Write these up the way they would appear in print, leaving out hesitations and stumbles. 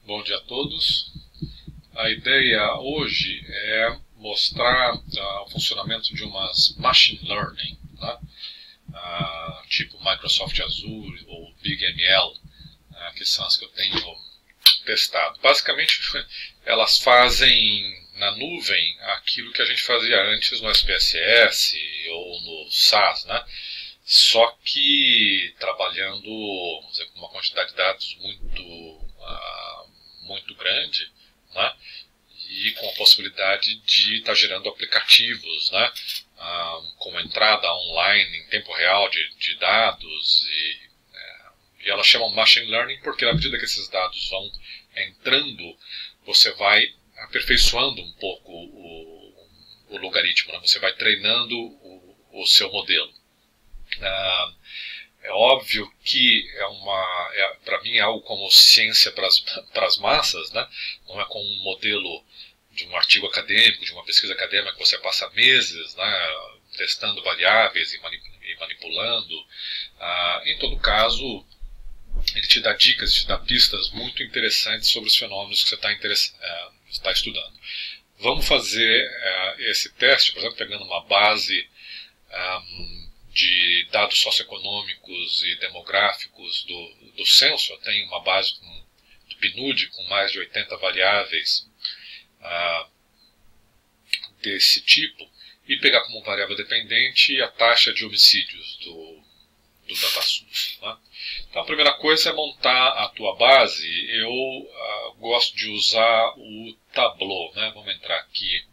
Bom dia a todos. A ideia hoje é mostrar o funcionamento de umas machine learning, né? Tipo Microsoft Azure ou BigML, que são as que eu tenho testado. Basicamente, elas fazem na nuvem aquilo que a gente fazia antes no SPSS ou no SAS, né? Só que trabalhando, vamos dizer, com uma quantidade de dados muito grande, né? E com a possibilidade de estar gerando aplicativos, né? Com entrada online em tempo real de dados e elas chamam Machine Learning porque na medida que esses dados vão entrando, você vai aperfeiçoando um pouco o logaritmo, né? Você vai treinando o seu modelo. É óbvio que para mim é algo como ciência para as massas, né? Não é como um modelo de um artigo acadêmico, de uma pesquisa acadêmica que você passa meses, né, testando variáveis e manipulando. Em todo caso, ele te dá dicas, te dá pistas muito interessantes sobre os fenômenos que você está estudando. Vamos fazer esse teste, por exemplo, pegando uma base de dados socioeconômicos e demográficos do censo. Eu tenho uma base do PNUD com mais de 80 variáveis desse tipo e pegar como variável dependente a taxa de homicídios do DataSUS, né? Então a primeira coisa é montar a tua base. Eu gosto de usar o Tableau, né? Vamos entrar aqui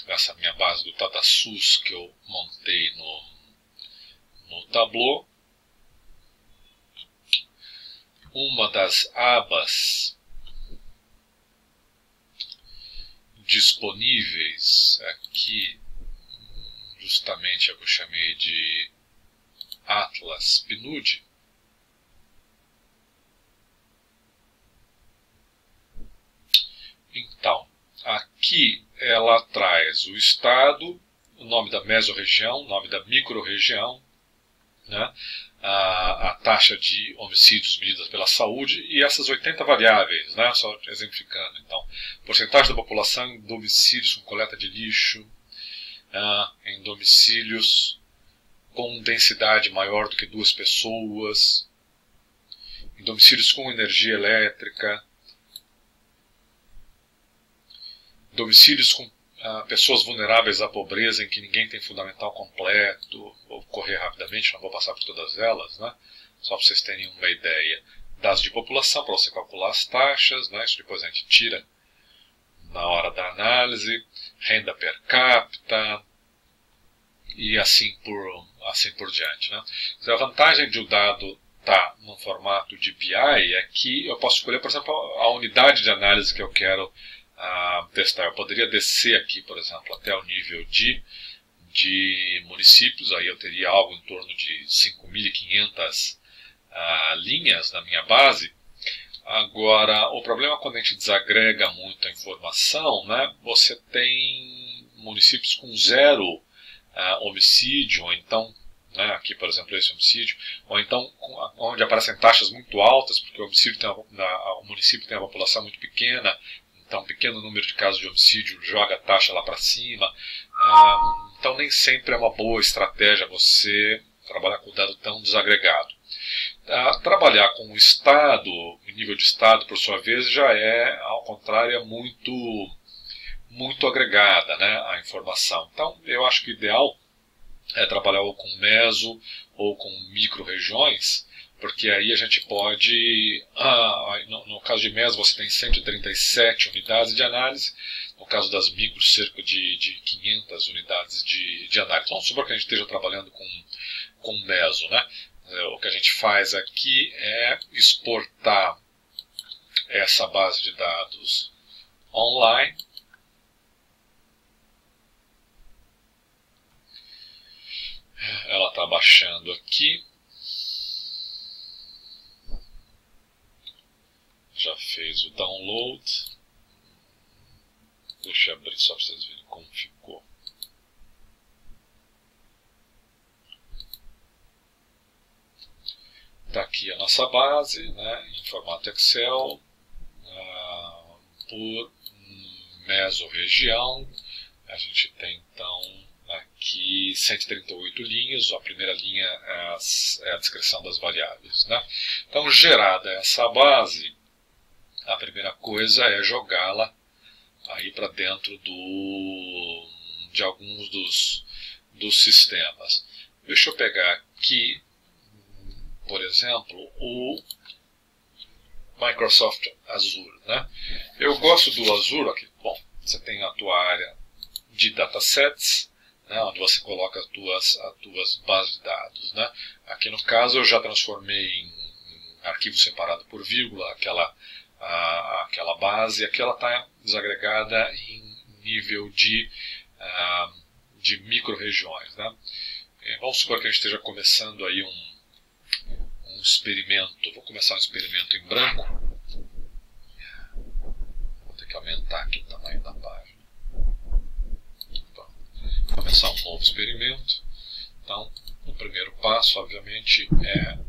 nessa minha base do DataSUS que eu montei no Tableau. Uma das abas disponíveis aqui, justamente a que eu chamei de Atlas PNUD, então, aqui ela traz o estado, o nome da mesorregião, o nome da microrregião, né? A taxa de homicídios medidas pela saúde e essas 80 variáveis, né? Só exemplificando. Então, porcentagem da população em domicílios com coleta de lixo, em domicílios com densidade maior do que 2 pessoas, em domicílios com energia elétrica, domicílios com pessoas vulneráveis à pobreza em que ninguém tem fundamental completo. Vou correr rapidamente, não vou passar por todas elas, né? Só para vocês terem uma ideia. Dados de população, para você calcular as taxas, né? Isso depois a gente tira na hora da análise. Renda per capita e assim por diante, né? A vantagem de o dado estar num formato de BI é que eu posso escolher, por exemplo, a unidade de análise que eu quero testar. Eu poderia descer aqui, por exemplo, até o nível de municípios. Aí eu teria algo em torno de 5.500 linhas na minha base. Agora, o problema é quando a gente desagrega muito a informação, né? Você tem municípios com 0 homicídio, ou então, né, aqui por exemplo esse homicídio, ou então onde aparecem taxas muito altas, porque o município tem uma população muito pequena. Então, um pequeno número de casos de homicídio joga a taxa lá para cima. Então, nem sempre é uma boa estratégia você trabalhar com dado tão desagregado. Trabalhar com o estado, o nível de estado, por sua vez, já é, ao contrário, é muito agregada, né, a informação. Então, eu acho que o ideal é trabalhar ou com meso ou com micro-regiões, porque aí a gente pode, no caso de MES você tem 137 unidades de análise, no caso das micros cerca de 500 unidades de análise. Então, supor que a gente esteja trabalhando com meso, né? O que a gente faz aqui é exportar essa base de dados online. Ela está baixando aqui. Já fez o download. Deixa eu abrir só para vocês verem como ficou. está aqui a nossa base, né, em formato Excel, por mesorregião. A gente tem então aqui 138 linhas. A primeira linha é a descrição das variáveis, né? Então, gerada essa base, a primeira coisa é jogá-la aí para dentro de alguns dos sistemas. Deixa eu pegar aqui, por exemplo, o Microsoft Azure, né? Eu gosto do Azure aqui. Bom, você tem a tua área de datasets, né, onde você coloca as tuas bases de dados, né? Aqui no caso eu já transformei em arquivo separado por vírgula aquela base. Aqui ela está desagregada em nível de micro-regiões, né? Vamos supor que a gente esteja começando aí um experimento. Vou começar um experimento em branco. Vou ter que aumentar aqui o tamanho da página. Então, vou começar um novo experimento. Então, o primeiro passo, obviamente, é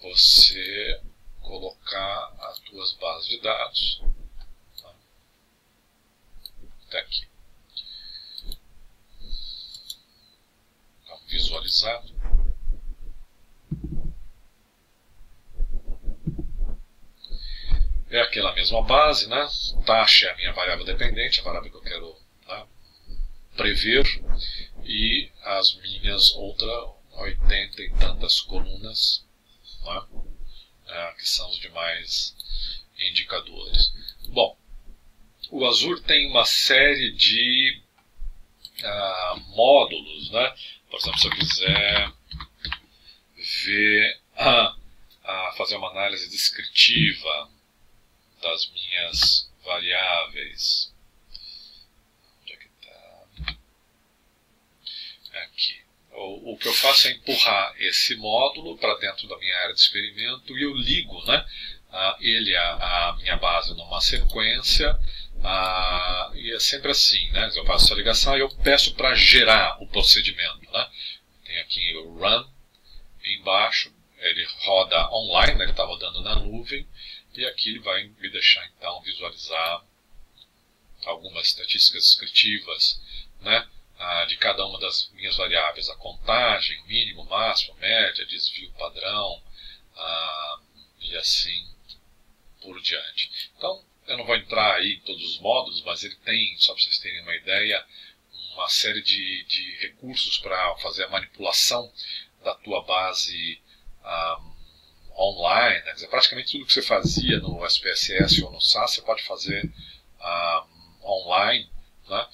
você colocar as tuas bases de dados. Tá? Até aqui. Vamos visualizar. É aquela mesma base, né? Taxa é a minha variável dependente, a variável que eu quero, né, prever, e as minhas outras 80 e tantas colunas, né, que são os demais indicadores. Bom, o Azure tem uma série de módulos, né? Por exemplo, se eu quiser ver, fazer uma análise descritiva das minhas variáveis. Onde é que está? Aqui. O que eu faço é empurrar esse módulo para dentro da minha área de experimento e eu ligo, né, ele a minha base numa sequência, e é sempre assim, né? Eu faço essa ligação e eu peço para gerar o procedimento, né? Tem aqui o Run embaixo, ele roda online, né? Ele está rodando na nuvem. E aqui ele vai me deixar então visualizar algumas estatísticas descritivas, né, de cada uma das minhas variáveis, a contagem, mínimo, máximo, média, desvio padrão, e assim por diante. Então, eu não vou entrar aí em todos os módulos, mas ele tem, só para vocês terem uma ideia, uma série de recursos para fazer a manipulação da tua base online, né? Quer dizer, praticamente tudo que você fazia no SPSS ou no SAS você pode fazer online, né?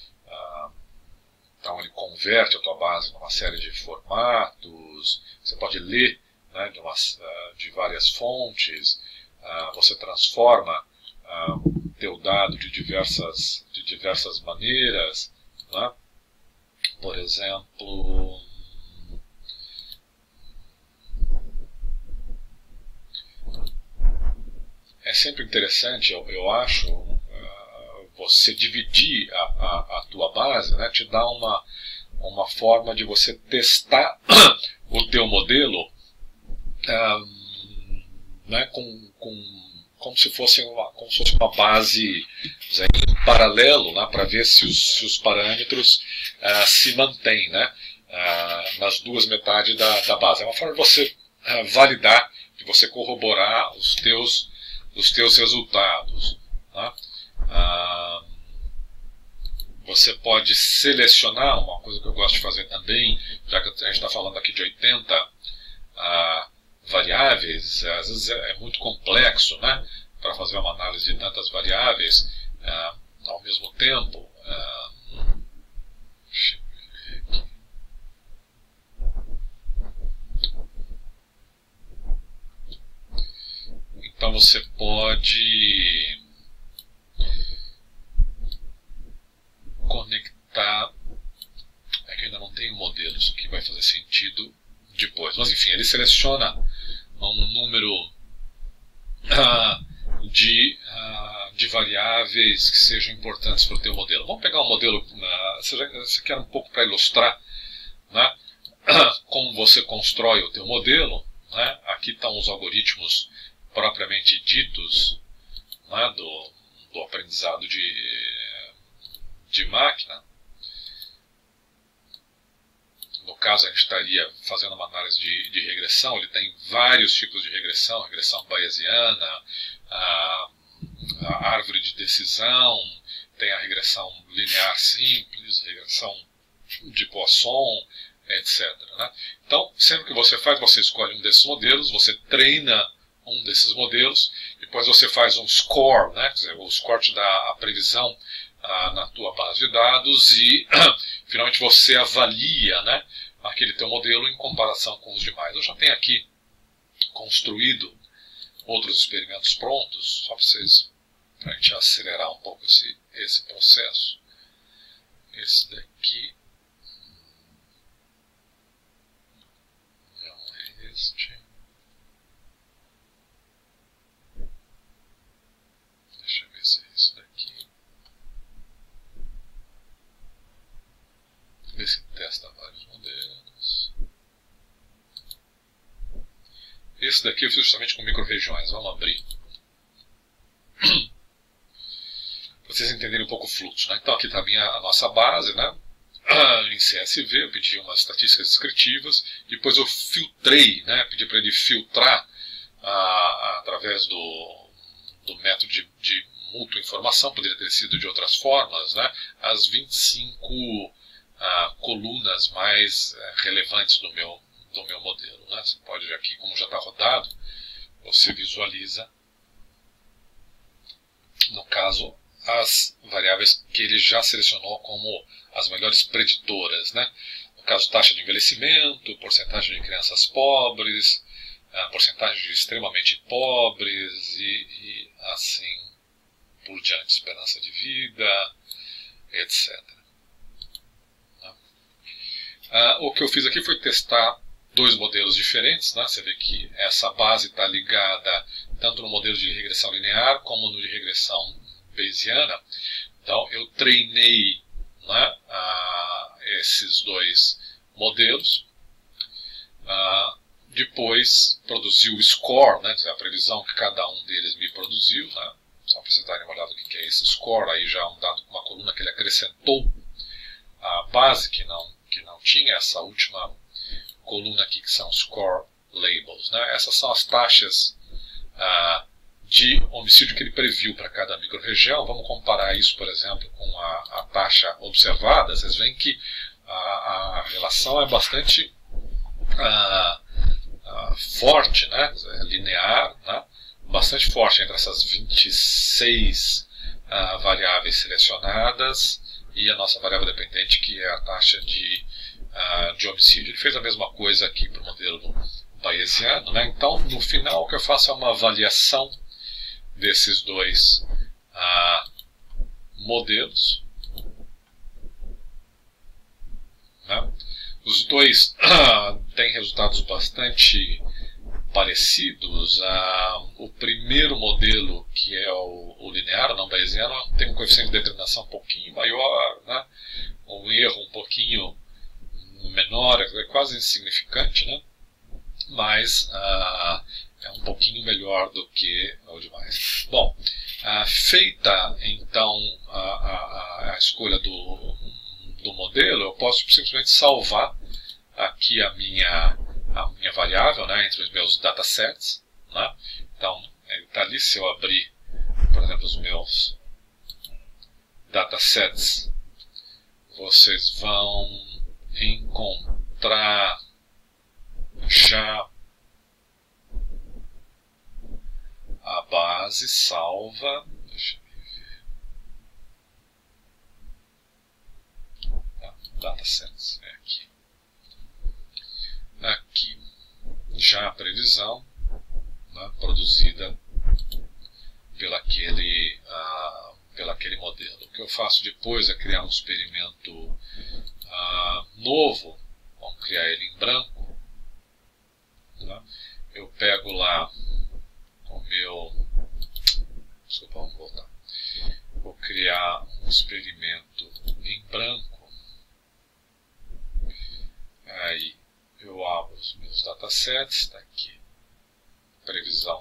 Então ele converte a tua base numa série de formatos, você pode ler, né, de várias fontes, você transforma teu dado de diversas maneiras, né? Por exemplo, é sempre interessante, eu acho, você dividir a tua base, né, te dá uma forma de você testar o teu modelo, né, como se fosse uma base em paralelo, né, para ver se os parâmetros se mantêm, né, nas duas metades da base. É uma forma de você validar, de você corroborar os teus resultados, tá? Você pode selecionar, uma coisa que eu gosto de fazer também, já que a gente está falando aqui de 80 variáveis, às vezes é muito complexo, né, para fazer uma análise de tantas variáveis ao mesmo tempo. Deixa eu ver aqui. Então você pode conectar, é que ainda não tem um modelo, isso aqui vai fazer sentido depois, mas enfim, ele seleciona um número de variáveis que sejam importantes para o teu modelo. Vamos pegar um modelo, isso aqui era um pouco para ilustrar, né, como você constrói o teu modelo, né? Aqui estão os algoritmos propriamente ditos, né, do aprendizado de máquina. No caso, a gente estaria fazendo uma análise de regressão. Ele tem vários tipos de regressão: regressão bayesiana, a árvore de decisão, tem a regressão linear simples, regressão de Poisson, etc. Né? Então, sempre que você faz, você escolhe um desses modelos, você treina um desses modelos, depois você faz um score, né? Quer dizer, o score te dá a previsão na tua base de dados e finalmente você avalia, né, aquele teu modelo em comparação com os demais. Eu já tenho aqui construído outros experimentos prontos, só para a gente acelerar um pouco esse processo. Esse daqui não é este. Deixa eu ver se é esse daqui. Esse testa vários modelos. Esse daqui eu fiz justamente com micro-regiões. Vamos abrir. Para vocês entenderem um pouco o fluxo, né? Então aqui está a nossa base, né? Em CSV, eu pedi umas estatísticas descritivas, depois eu filtrei, né? Pedi para ele filtrar através do método de mútua informação, poderia ter sido de outras formas, né? As 25 colunas mais relevantes do meu modelo, né? Você pode ver aqui, como já está rodado, você visualiza, no caso, as variáveis que ele já selecionou como as melhores preditoras, né? No caso, taxa de envelhecimento, porcentagem de crianças pobres, porcentagem de extremamente pobres e assim por diante, esperança de vida, etc. O que eu fiz aqui foi testar dois modelos diferentes, né? Você vê que essa base está ligada tanto no modelo de regressão linear como no de regressão bayesiana. Então eu treinei, né, esses dois modelos, depois produzi o score, né, a previsão que cada um deles me produziu, né? Só para vocês darem uma olhada no que é esse score. Aí já um dado com uma coluna que ele acrescentou a base que não tinha, essa última coluna aqui que são score labels, né? Essas são as taxas de homicídio que ele previu para cada micro-região. Vamos comparar isso, por exemplo, com a taxa observada. Vocês veem que a relação é bastante forte, né? Linear, né? Bastante forte entre essas 26 variáveis selecionadas e a nossa variável dependente, que é a taxa de homicídio. Ele fez a mesma coisa aqui para o modelo bayesiano, né? Então, no final, o que eu faço é uma avaliação desses dois modelos, né? Os dois têm resultados bastante parecidos. O primeiro modelo, que é o linear, não bayesiano, tem um coeficiente de determinação um pouquinho maior, né? Um erro um pouquinho menor, é quase insignificante, né? Mas é um pouquinho melhor do que o demais. Bom, feita então a escolha do modelo, eu posso simplesmente salvar aqui a minha variável, né, entre os meus datasets, né? Então, ele está ali. Se eu abrir, por exemplo, os meus datasets, vocês vão encontrar já a base salva. Deixa eu ver. Datasets é aqui. Aqui já a previsão, né, produzida pelo aquele modelo. O que eu faço depois é criar um experimento novo. Vamos criar ele em branco, né? Eu pego lá o meu... Desculpa, vamos voltar. Vou criar um experimento em branco. Aí eu abro os meus datasets, está aqui previsão.